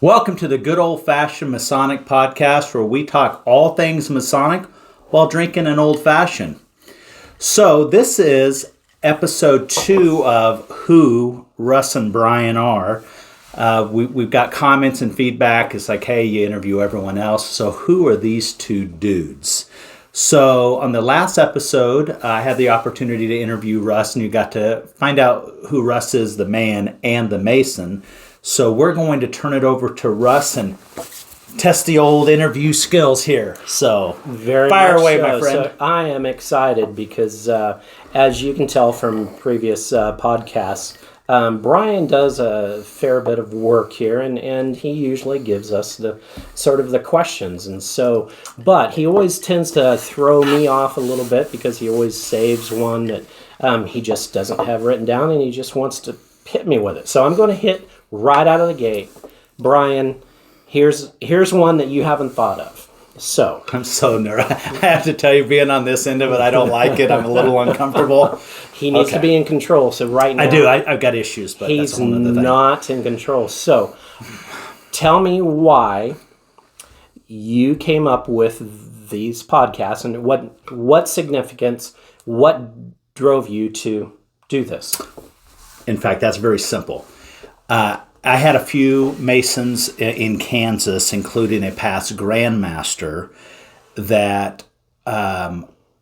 Welcome to the Good Old Fashion Masonic Podcast, where we talk all things Masonic while drinking an old fashioned. So this is episode 2 of who Russ and Brian are. We've got comments and feedback. It's like, hey, you interview everyone else. So who are these two dudes? So on the last episode, I had the opportunity to interview Russ, and you got to find out who Russ is, the man and the Mason. So we're going to turn it over to Russ and test the old interview skills here. So fire away, my friend. So I am excited because, as you can tell from previous podcasts, Brian does a fair bit of work here, and he usually gives us the sort of the questions. And so, but he always tends to throw me off a little bit because he always saves one that he just doesn't have written down, and he just wants to hit me with it. So I'm going to hit right out of the gate. Brian, here's one that you haven't thought of. So I'm so nervous. I have to tell you, being on this end of it, I don't like it. I'm a little uncomfortable. He needs to be in control. So right now, I do. I've got issues, but he's that's a whole other thing. not in control. So tell me why you came up with these podcasts and what significance, what drove you to do this? In fact, that's very simple. I had a few Masons in Kansas, including a past Grandmaster, that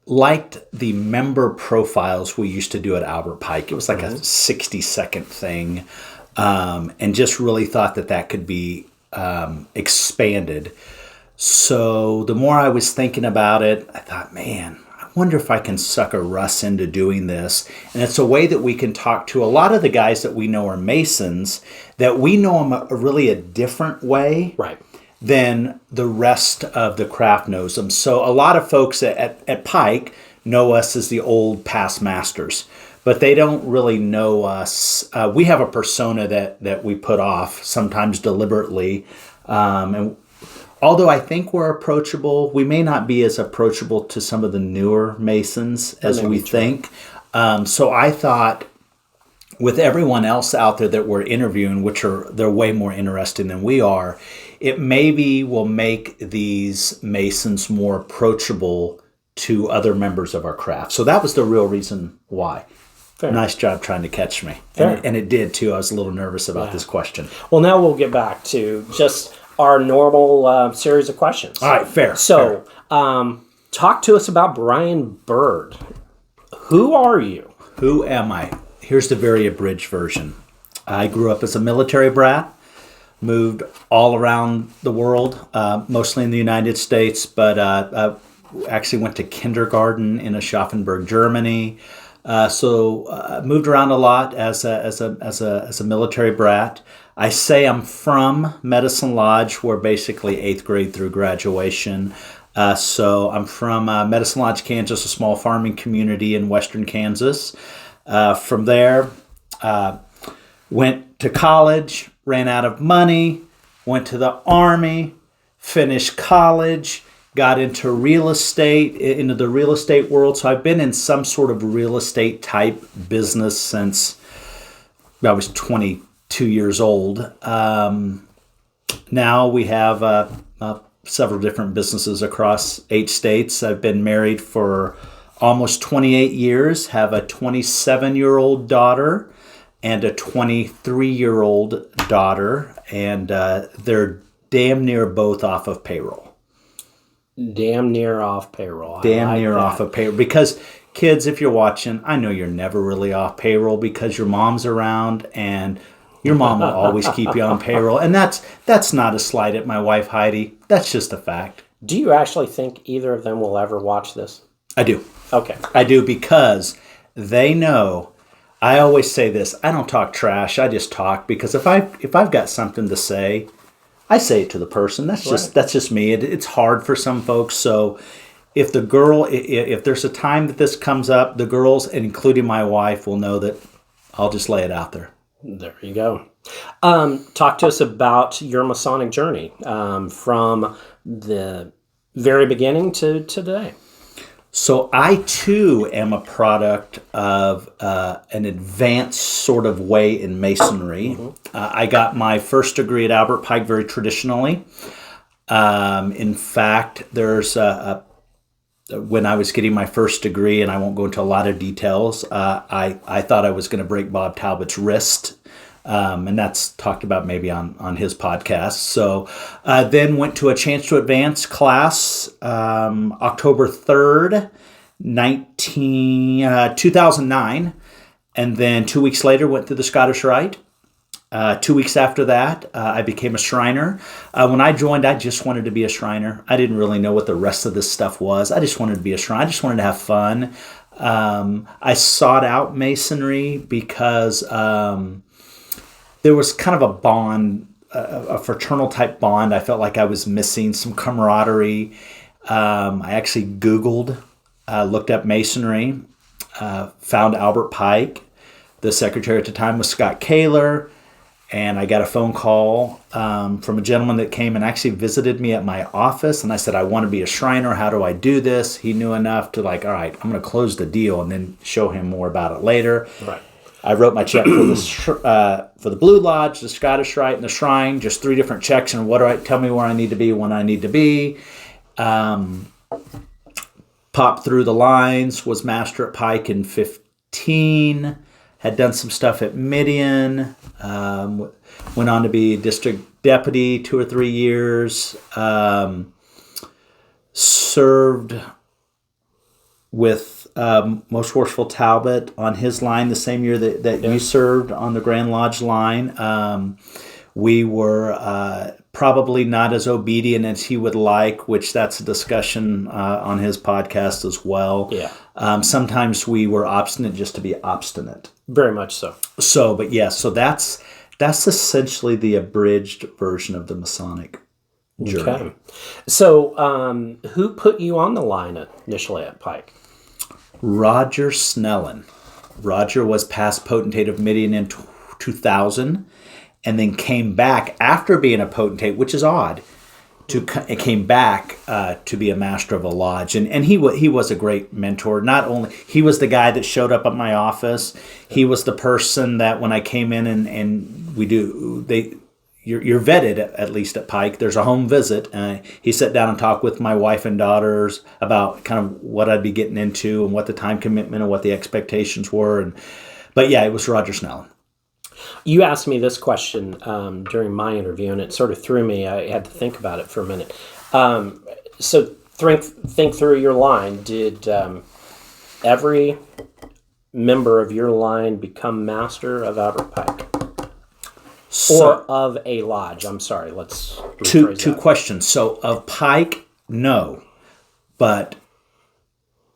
liked the member profiles we used to do at Albert Pike. It was like a 60-second thing, and just really thought that could be expanded. So the more I was thinking about it, I thought, man, I wonder if I can sucker Russ into doing this. And it's a way that we can talk to a lot of the guys that we know are Masons, that we know them really a different way than the rest of the craft knows them. So a lot of folks at Pike know us as the old past masters, but they don't really know us. We have a persona that we put off, sometimes deliberately. And although I think we're approachable, we may not be as approachable to some of the newer Masons as we think. So I thought, with everyone else out there that we're interviewing, they're way more interesting than we are, it maybe will make these Masons more approachable to other members of our craft. So that was the real reason why. Fair. Nice job trying to catch me. And it did too. I was a little nervous about this question. Well, now we'll get back to just our normal series of questions. All right, fair. So, talk to us about Brian Byrd. Who are you? Who am I? Here's the very abridged version. I grew up as a military brat, moved all around the world, mostly in the United States, but actually went to kindergarten in Aschaffenburg, Germany. So moved around a lot as a military brat. I say I'm from Medicine Lodge, where basically 8th grade through graduation. So I'm from Medicine Lodge, Kansas, a small farming community in western Kansas. From there, went to college, ran out of money, went to the Army, finished college, got into real estate, into the real estate world. So I've been in some sort of real estate type business since I was 22 years old. Now we have several different businesses across 8 states. I've been married for almost 28 years, have a 27-year-old daughter and a 23-year-old daughter, and they're damn near both off of payroll. Damn near off payroll. Off of payroll. Because kids, if you're watching, I know you're never really off payroll because your mom's around and your mom will always keep you on payroll. And that's not a slight at my wife, Heidi. That's just a fact. Do you actually think either of them will ever watch this? I do. Okay. I do, because they know. I always say this. I don't talk trash. I just talk, because if I've got something to say, I say it to the person. That's just me. It's hard for some folks. So if there's a time that this comes up, the girls, and including my wife, will know that I'll just lay it out there. There you go. Talk to us about your Masonic journey from the very beginning to today. So I too am a product of an advanced sort of way in Masonry. I got my first degree at Albert Pike very traditionally. In fact, there's when I was getting my first degree, and I won't go into a lot of details, I thought I was going to break Bob Talbot's wrist. And that's talked about maybe on his podcast. So then went to a Chance to Advance class October 3rd, 2009. And then 2 weeks later went to the Scottish Rite. 2 weeks after that, I became a Shriner. When I joined, I just wanted to be a Shriner. I didn't really know what the rest of this stuff was. I just wanted to be a Shriner. I just wanted to have fun. I sought out Masonry because there was kind of a bond, a fraternal type bond. I felt like I was missing some camaraderie. I actually Googled, looked up Masonry, found Albert Pike. The secretary at the time was Scott Kaler. And I got a phone call from a gentleman that came and actually visited me at my office. And I said, I want to be a Shriner. How do I do this? He knew enough to all right, I'm going to close the deal and then show him more about it later. Right. I wrote my check for the Blue Lodge, the Scottish Rite, and the Shrine. Just 3 different checks. And tell me where I need to be, when I need to be. Popped through the lines. Was master at Pike in 15. Had done some stuff at Midian. Went on to be district deputy 2 or 3 years. Served with Most Worshipful Talbot on his line the same year that you served on the Grand Lodge line. We were probably not as obedient as he would like, which that's a discussion on his podcast as well. Yeah. Sometimes we were obstinate just to be obstinate. Very much so. So that's essentially the abridged version of the Masonic journey. Okay. So who put you on the line initially at Pike? Roger Snellen. Roger was past potentate of Midian in 2000, and then came back after being a potentate, which is odd. Came back to be a master of a lodge, and he was a great mentor. Not only he was the guy that showed up at my office, he was the person that when I came in and you're vetted at least at Pike. There's a home visit. He sat down and talked with my wife and daughters about kind of what I'd be getting into and what the time commitment and what the expectations were. But yeah, it was Roger Snellen. You asked me this question during my interview, and it sort of threw me. I had to think about it for a minute. So think through your line. Did every member of your line become master of Albert Pike? Or of a lodge? I'm sorry, let's rephrase two questions. So of Pike, no. But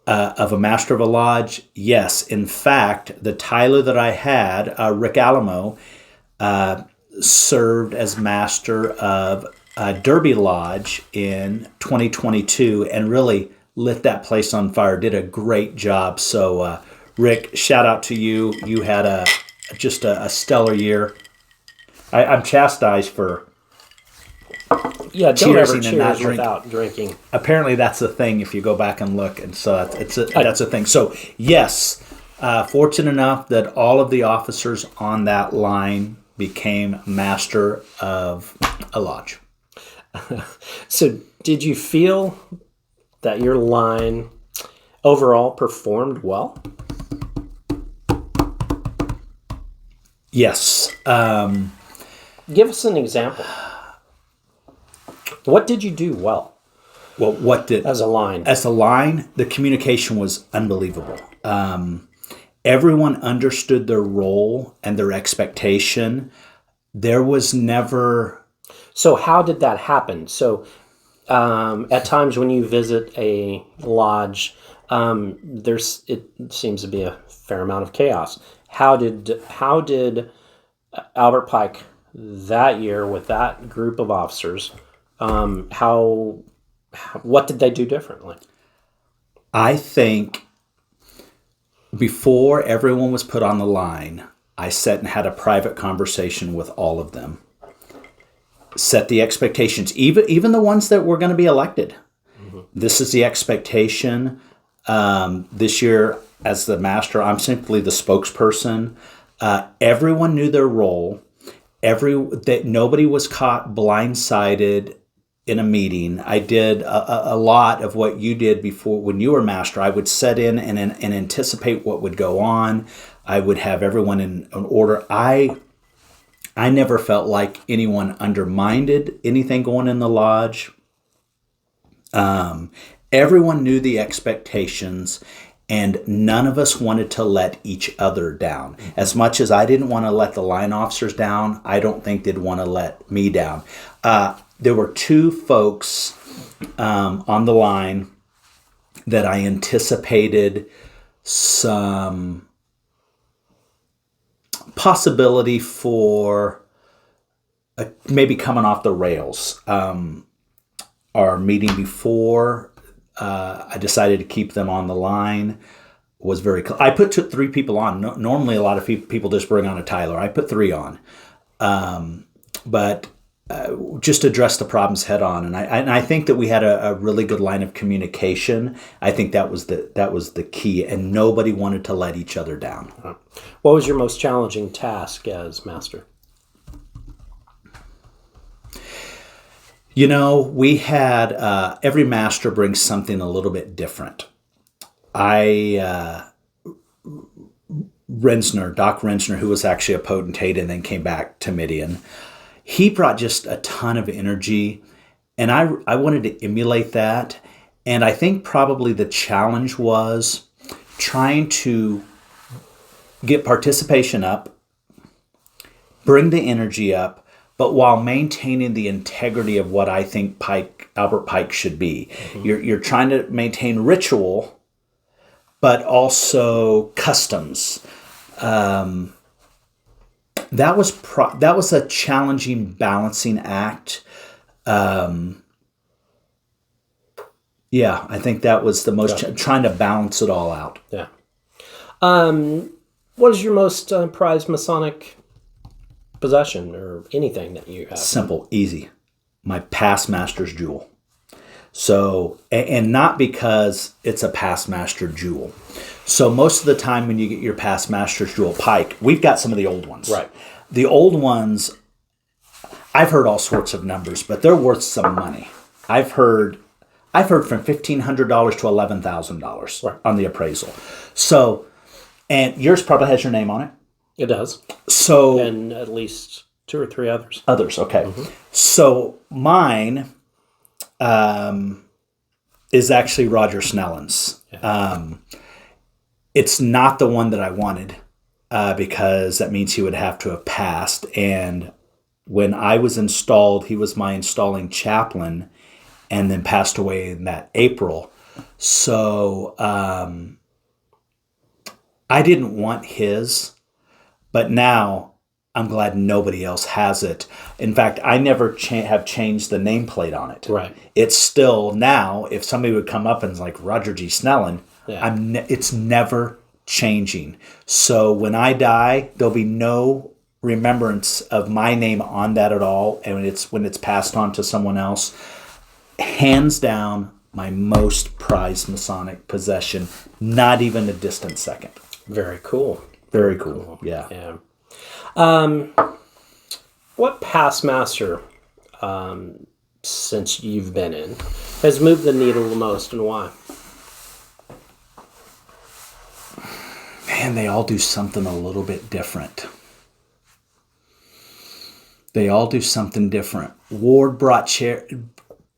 of a master of a lodge, yes. In fact, the Tyler that I had, Rick Alamo, served as master of Derby Lodge in 2022 and really lit that place on fire. Did a great job. So, Rick, shout out to you. You had just a stellar year. I'm chastised for don't ever cheers without drinking. Apparently, that's the thing if you go back and look, and so that's a thing. So yes, fortunate enough that all of the officers on that line became master of a lodge. So did you feel that your line overall performed well? Yes. Give us an example. What did you do well? Well, as a line? As a line, the communication was unbelievable. Everyone understood their role and their expectation. There was never... So how did that happen? So at times when you visit a lodge, it seems to be a fair amount of chaos. How did Albert Pike that year with that group of officers, what did they do differently? I think before everyone was put on the line, I sat and had a private conversation with all of them. Set the expectations, even the ones that were going to be elected. Mm-hmm. This is the expectation. This year, as the master, I'm simply the spokesperson. Everyone knew their role. That nobody was caught blindsided in a meeting. I did a lot of what you did before when you were master. I would set in and anticipate what would go on. I would have everyone in order. I never felt like anyone undermined anything going in the lodge. Everyone knew the expectations, and none of us wanted to let each other down. As much as I didn't want to let the line officers down, I don't think they'd want to let me down. There were two folks on the line that I anticipated some possibility for maybe coming off the rails. Our meeting before, I decided to keep them on the line. Was very. I put 3 people on. Normally, a lot of people just bring on a Tyler. I put 3 on, but just address the problems head on. And I think that we had a really good line of communication. I think that was the key, and nobody wanted to let each other down. What was your most challenging task as master? We had every master brings something a little bit different. Doc Rensner, who was actually a potentate and then came back to Midian, he brought just a ton of energy, and I wanted to emulate that. And I think probably the challenge was trying to get participation up, bring the energy up, but while maintaining the integrity of what I think Albert Pike should be. Mm-hmm. You're trying to maintain ritual, but also customs. That was a challenging balancing act. I think that was the most trying to balance it all out. Yeah. What is your most prized Masonic possession or anything that you have? Simple, easy. My past master's jewel. So, and not because it's a past master jewel. So most of the time when you get your past master's jewel, Pike, we've got some of the old ones. Right. The old ones, I've heard all sorts of numbers, but they're worth some money. I've heard from $1,500 to $11,000 on the appraisal. So, and yours probably has your name on it. It does. So, and at least 2 or 3 others. Okay. Mm-hmm. So mine is actually Roger Snellen's. Yeah. It's not the one that I wanted because that means he would have to have passed. And when I was installed, he was my installing chaplain and then passed away in that April. So I didn't want his. But now I'm glad nobody else has it. In fact, I never have changed the nameplate on it. Right. It's still now, if somebody would come up and is like Roger G. Snellen, it's never changing. So when I die, there'll be no remembrance of my name on that at all. And when it's passed on to someone else, hands down, my most prized Masonic possession, not even a distant second. Very cool. Very cool. Yeah. What past master, since you've been in, has moved the needle the most, and why? Man, they all do something a little bit different. Ward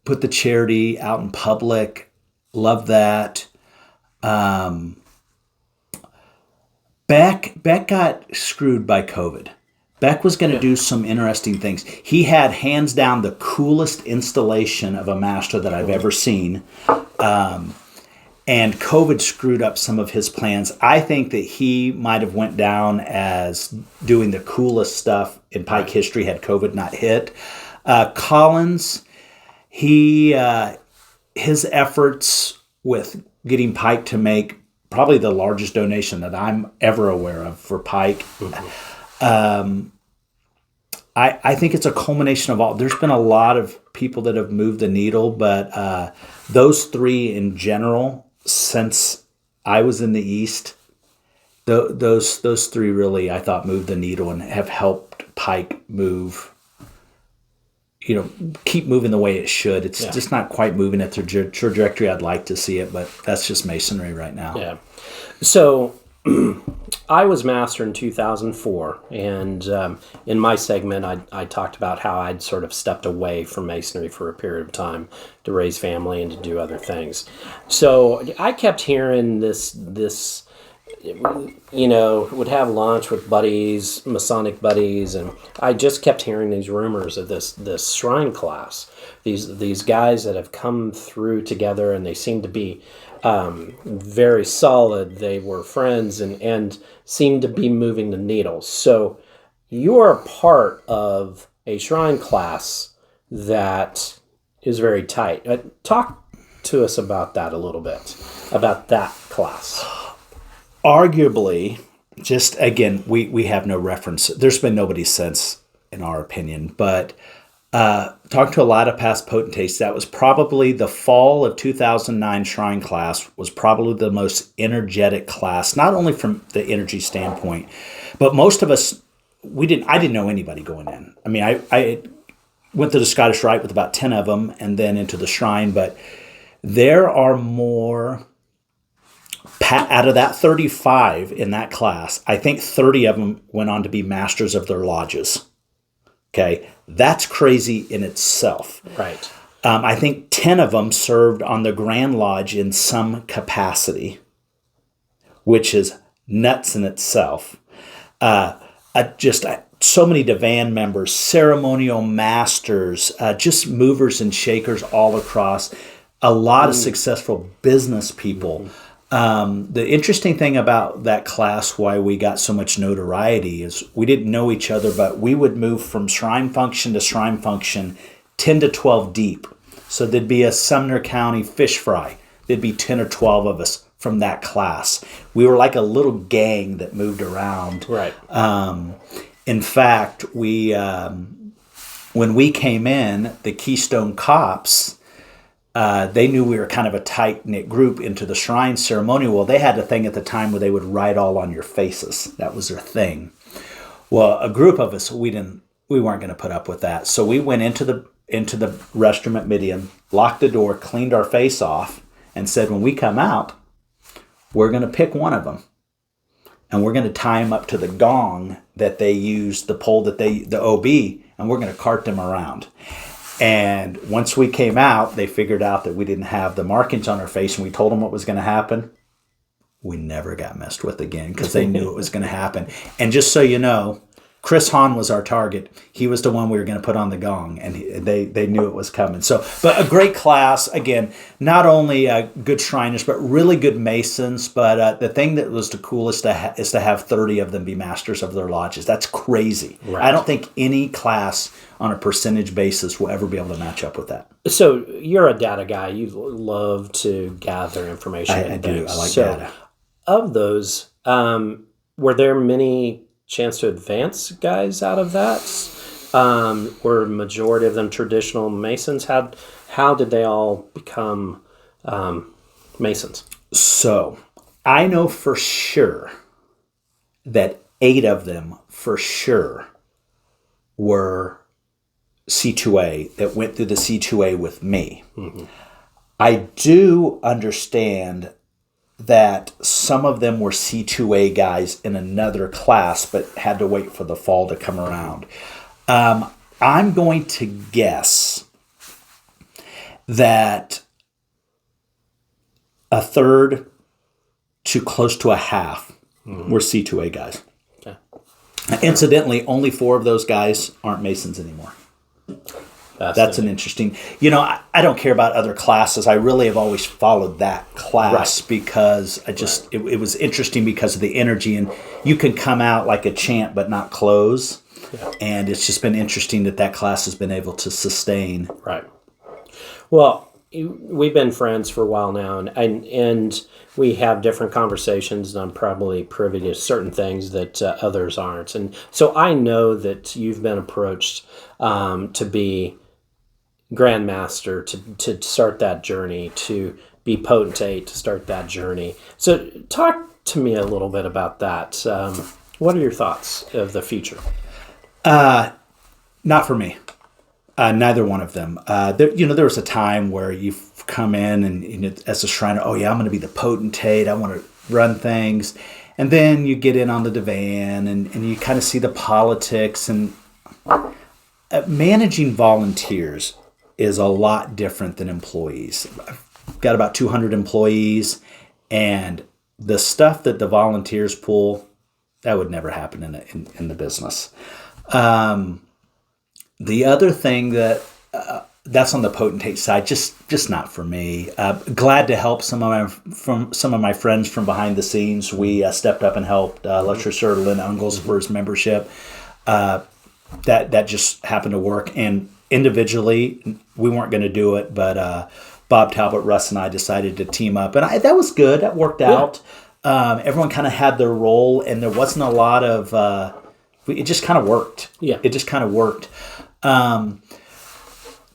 put the charity out in public. Love that. Beck got screwed by COVID. Beck was going to do some interesting things. He had hands down the coolest installation of a master that I've ever seen. And COVID screwed up some of his plans. I think that he might have went down as doing the coolest stuff in Pike history had COVID not hit. Collins, his efforts with getting Pike to make probably the largest donation that I'm ever aware of for Pike. Mm-hmm. I think it's a culmination of all. There's been a lot of people that have moved the needle, but those 3 in general since I was in the East, those three really, I thought, moved the needle and have helped Pike move, keep moving the way it should. It's just not quite moving at the trajectory I'd like to see it, but that's just Masonry right now. Yeah. So I was master in 2004, and in my segment, I talked about how I'd sort of stepped away from Masonry for a period of time to raise family and to do other things. So I kept hearing this would have lunch with buddies, Masonic buddies, and I just kept hearing these rumors of this shrine class. These guys that have come through together, and they seem to be very solid. They were friends and seemed to be moving the needle. So you're a part of a shrine class that is very tight. Talk to us about that a little bit, about that class. Arguably, just again, we have no reference. There's been nobody since, in our opinion, but talking to a lot of past potentates, that was probably the fall of 2009 Shrine class was probably the most energetic class, not only from the energy standpoint, but most of us, I didn't know anybody going in. I mean, I went to the Scottish Rite with about 10 of them and then into the Shrine, but there are more. Out of that 35 in that class, I think 30 of them went on to be masters of their lodges. Okay, that's crazy in itself. Right. I think 10 of them served on the Grand Lodge in some capacity, which is nuts in itself. So many divan members, ceremonial masters, just movers and shakers all across. A lot of successful business people. The interesting thing about that class, why we got so much notoriety, is we didn't know each other, but we would move from shrine function to shrine function 10 to 12 deep. So there'd be a Sumner County fish fry. There'd be 10 or 12 of us from that class. We were like a little gang that moved around. Right. In fact, when we came in, the Keystone Cops, they knew we were kind of a tight-knit group into the shrine ceremonial. Well, they had a thing at the time where they would write all on your faces. That was their thing. Well, a group of us, we weren't going to put up with that. So we went into the restroom at Midian, locked the door, cleaned our face off, and said, when we come out, we're going to pick one of them. And we're going to tie him up to the gong that they use, the pole that the OB, and we're going to cart them around. And once we came out, they figured out that we didn't have the markings on our face, and we told them what was going to happen. We never got messed with again because they knew it was going to happen. And just so you know, Chris Hahn was our target. He was the one we were going to put on the gong, and they knew it was coming. So, but a great class. Again, not only good Shriners, but really good Masons. But the thing that was the coolest is to have 30 of them be masters of their lodges. That's crazy. Right. I don't think any class on a percentage basis will ever be able to match up with that. So you're a data guy. You love to gather information. I do. I like data. Of those, were there many chance to advance guys out of that? Were majority of them traditional Masons? How did they all become Masons? So I know for sure that 8 of them for sure were C2A that went through the C2A with me. Mm-hmm. I do understand that some of them were C2A guys in another class, but had to wait for the fall to come around. I'm going to guess that a third to close to a half were C2A guys. Okay. Incidentally, only 4 of those guys aren't Masons anymore. That's an interesting, I don't care about other classes. I really have always followed that class because I just, it was interesting because of the energy, and you can come out like a chant but not close. Yeah. And it's just been interesting that class has been able to sustain. Right. Well, we've been friends for a while now, and we have different conversations, and I'm probably privy to certain things that others aren't. And so I know that you've been approached to be Grandmaster, to start that journey, to be potentate, to start that journey. So talk to me a little bit about that. What are your thoughts of the future? Not for me. Neither one of them. There was a time where you've come in and as a Shriner, oh yeah, I'm going to be the potentate. I want to run things. And then you get in on the divan and you kind of see the politics. And managing volunteers is a lot different than employees. I've got about 200 employees, and the stuff that the volunteers pull, that would never happen in the business. The other thing that's on the potentate side, just not for me. Glad to help some of my friends from behind the scenes. We stepped up and helped Lecturer Sir Lynn Ungles for his membership. That just happened to work, and individually we weren't going to do it, but Bob Talbot, Russ, and I decided to team up, and that was good. That worked out. Everyone kind of had their role, and there wasn't a lot of. It just kind of worked. Yeah, it just kind of worked.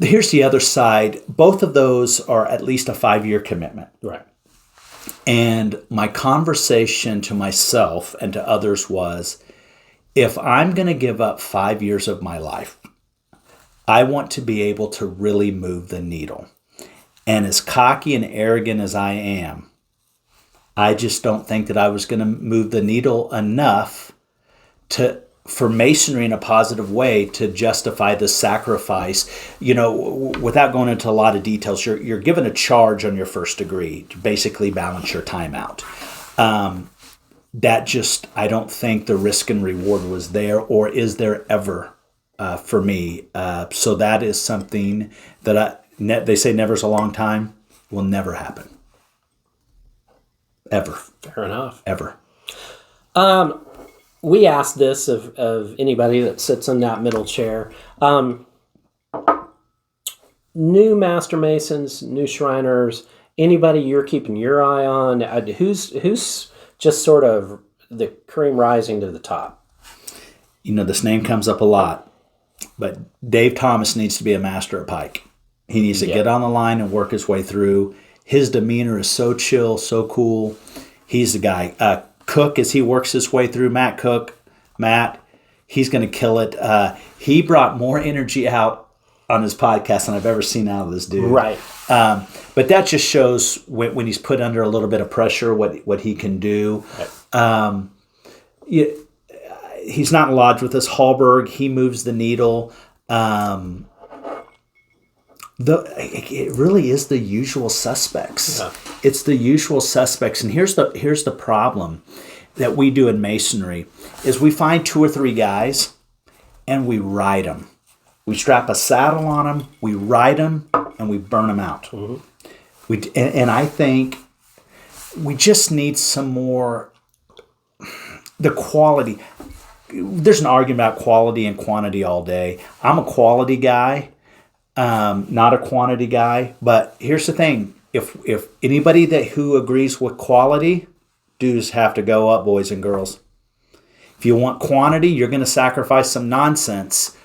Here's the other side. Both of those are at least a 5-year commitment. Right. And my conversation to myself and to others was, if I'm going to give up 5 years of my life, I want to be able to really move the needle. And as cocky and arrogant as I am, I just don't think that I was going to move the needle enough for Masonry in a positive way to justify the sacrifice. Without going into a lot of details, you're given a charge on your first degree to basically balance your time out. I don't think the risk and reward was there, or is there ever for me. So that is something that they say never's a long time, will never happen. Ever. Fair enough. Ever. We ask this of anybody that sits in that middle chair. New Master Masons, new Shriners, anybody you're keeping your eye on, who's just sort of the cream rising to the top? This name comes up a lot, but Dave Thomas needs to be a master at Pike. He needs to get on the line and work his way through. His demeanor is so chill, so cool. He's the guy. Cook, as he works his way through, Matt, he's going to kill it. He brought more energy out on his podcast than I've ever seen out of this dude. Right. But that just shows when he's put under a little bit of pressure what he can do. Right. He's not in lodge with us. Hallberg, he moves the needle. It really is the usual suspects. Yeah. It's the usual suspects, and here's the problem that we do in Masonry is we find 2 or 3 guys and we ride them. We strap a saddle on them, we ride them, and we burn them out. Mm-hmm. And I think we just need some more the quality. There's an argument about quality and quantity all day. I'm a quality guy. Not a quantity guy, but here's the thing: if anybody who agrees with quality, dues have to go up, boys and girls. If you want quantity, you're going to sacrifice some nonsense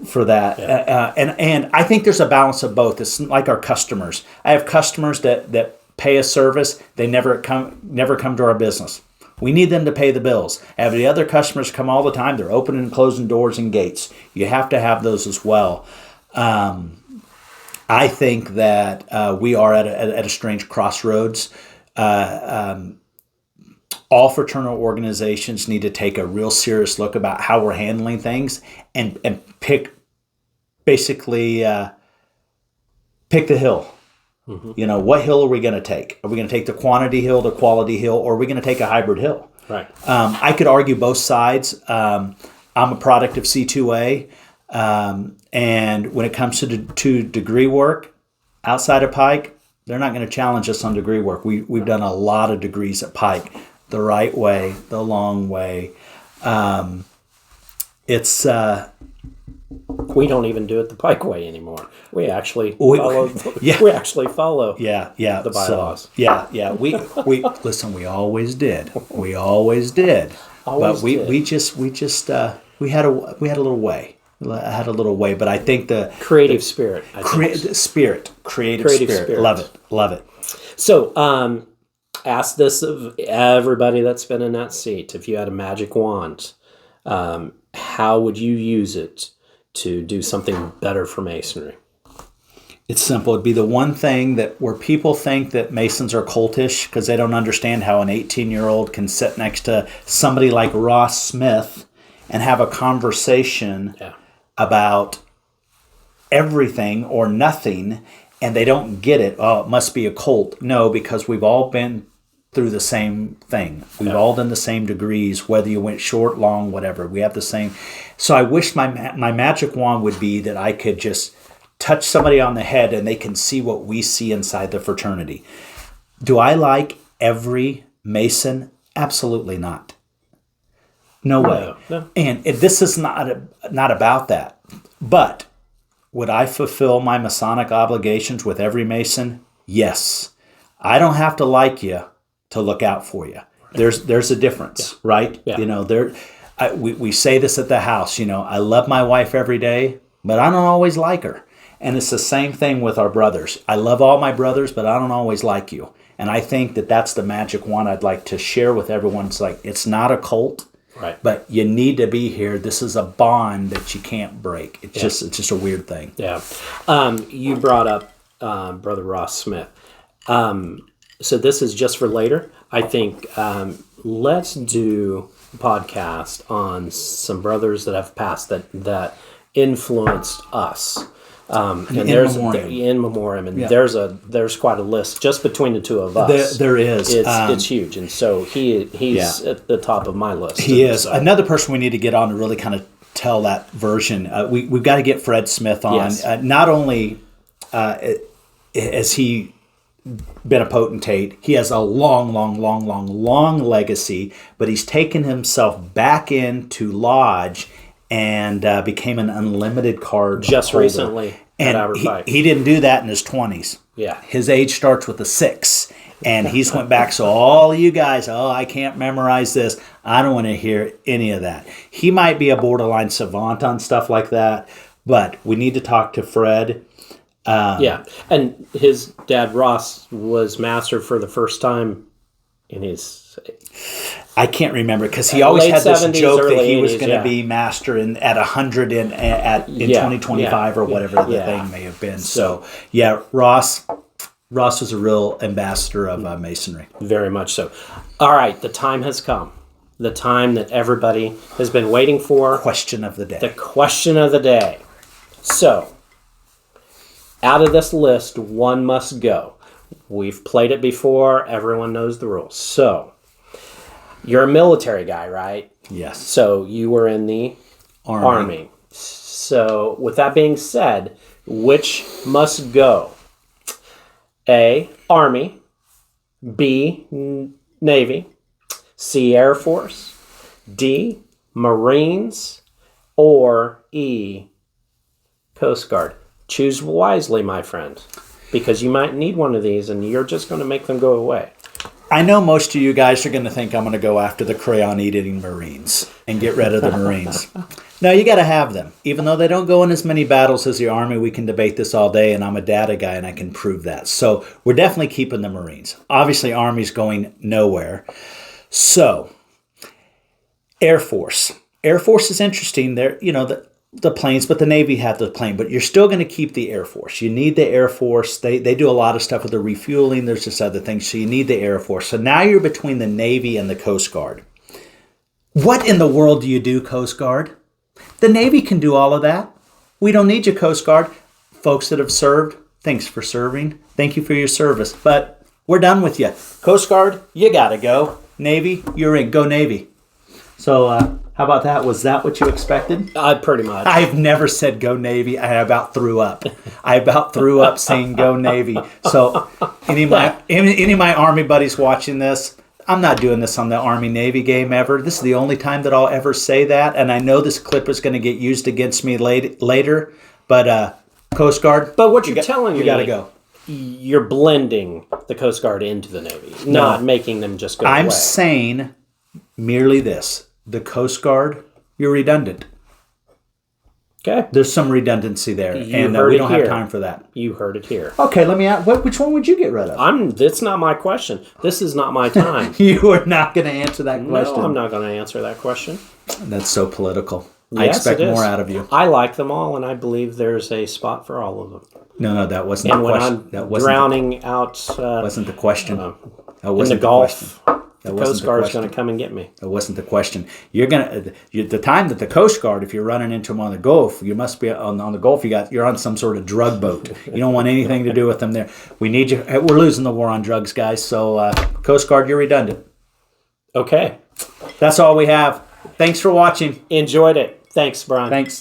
for that. Yeah. And I think there's a balance of both. It's like our customers. I have customers that pay a service, they never come to our business. We need them to pay the bills. I have the other customers come all the time. They're opening and closing doors and gates. You have to have those as well. I think that we are at a strange crossroads. All fraternal organizations need to take a real serious look about how we're handling things and pick the hill. Mm-hmm. What hill are we going to take? Are we going to take the quantity hill, the quality hill, or are we going to take a hybrid hill? Right. I could argue both sides. I'm a product of C2A. And when it comes to degree work outside of Pike, they're not going to challenge us on degree work. We've done a lot of degrees at Pike, the right way, the long way. We don't even do it the Pike way anymore. We actually follow. We actually follow. The bylaws. So, yeah. We listen. We always did. We always did. We had a little way. I had a little way, but I think the creative spirit. Creative spirit. Love it. So, ask this of everybody that's been in that seat. If you had a magic wand, how would you use it to do something better for Masonry? It's simple. It'd be the one thing that where people think that Masons are cultish because they don't understand how an 18-year-old can sit next to somebody like Ross Smith and have a conversation about everything or nothing, and they don't get it. Oh, it must be a cult. No, because we've all been through the same thing. We've all done the same degrees, whether you went short, long, whatever. We have the same. So I wish my magic wand would be that I could just touch somebody on the head and they can see what we see inside the fraternity. Do I like every Mason? Absolutely not. No way. No. And this is not about that. But would I fulfill my Masonic obligations with every Mason? Yes. I don't have to like you to look out for you. There's a difference, right? Yeah. You know, we say this at the house. You know, I love my wife every day, but I don't always like her. And it's the same thing with our brothers. I love all my brothers, but I don't always like you. And I think that that's the magic one I'd like to share with everyone. It's like, it's not a cult, right? But you need to be here. This is a bond that you can't break. It's just a weird thing. Yeah. You brought up Brother Ross Smith. So this is just for later. I think let's do a podcast on some brothers that have passed that influenced us. And there's in memoriam, and there's quite a list just between the two of us. There is. It's huge, and so he's at the top of my list. He is another person we need to get on to really kind of tell that version. We've got to get Fred Smith on. Yes. Not only has he been a potentate, he has a long legacy, but he's taken himself back into lodge and became an unlimited card just holder. Recently. And he didn't do that in his 20s. Yeah. His age starts with a 6. And he's went back, so all you guys, I can't memorize this. I don't want to hear any of that. He might be a borderline savant on stuff like that, but we need to talk to Fred. And his dad, Russ, was master for the first time in his... I can't remember because he always had this 70s, joke that he was 80s, going to be master at 100 in 2025 or whatever the thing may have been. So Ross was a real ambassador of Masonry. Very much so. All right, the time has come. The time that everybody has been waiting for. Question of the day. The question of the day. So, out of this list, one must go. We've played it before. Everyone knows the rules. So, you're a military guy, right? Yes. So, you were in the Army. So, with that being said, which must go? A, Army. B, Navy. C, Air Force. D, Marines. Or E, Coast Guard. Choose wisely, my friend, because you might need one of these and you're just going to make them go away. I know most of you guys are going to think I'm going to go after the crayon-eating Marines and get rid of the Marines. No, you got to have them. Even though they don't go in as many battles as the Army, we can debate this all day, and I'm a data guy, and I can prove that. So we're definitely keeping the Marines. Obviously, Army's going nowhere. So, Air Force. Air Force is interesting. They're, the planes, but the Navy have the plane. But you're still going to keep the Air Force. You need the Air Force. They do a lot of stuff with the refueling. There's just other things. So you need the Air Force. So now you're between the Navy and the Coast Guard. What in the world do you do, Coast Guard? The Navy can do all of that. We don't need you, Coast Guard. Folks that have served, thanks for serving. Thank you for your service. But we're done with you. Coast Guard, you got to go. Navy, you're in. Go Navy. So how about that? Was that what you expected? Pretty much. I've never said go Navy. I about threw up. I about threw up saying go Navy. So any of my Army buddies watching this, I'm not doing this on the Army-Navy game ever. This is the only time that I'll ever say that. And I know this clip is going to get used against me later. But Coast Guard. But what you're telling me, you got to go. You're blending the Coast Guard into the Navy, not making them just go away. I'm saying merely this. The Coast Guard, you're redundant. Okay. There's some redundancy there, and heard we it don't here. have time for that. You heard it here. Okay, let me ask, which one would you get rid of? That's not my question. This is not my time. You are not going to answer that question. No, I'm not going to answer that question. That's so political. I Yes, expect it is. more out of you. I like them all, and I believe there's a spot for all of them. No, that wasn't And the when question. I'm That wasn't drowning out wasn't the question. That in wasn't the Gulf, That the wasn't Coast the Guard's question. going to come and get me. That wasn't the question. The time that the Coast Guard, if you're running into them on the Gulf, you must be on the Gulf. You're on some sort of drug boat. You don't want anything to do with them there. We need you. We're losing the war on drugs, guys. So Coast Guard, you're redundant. Okay. That's all we have. Thanks for watching. Enjoyed it. Thanks, Brian. Thanks.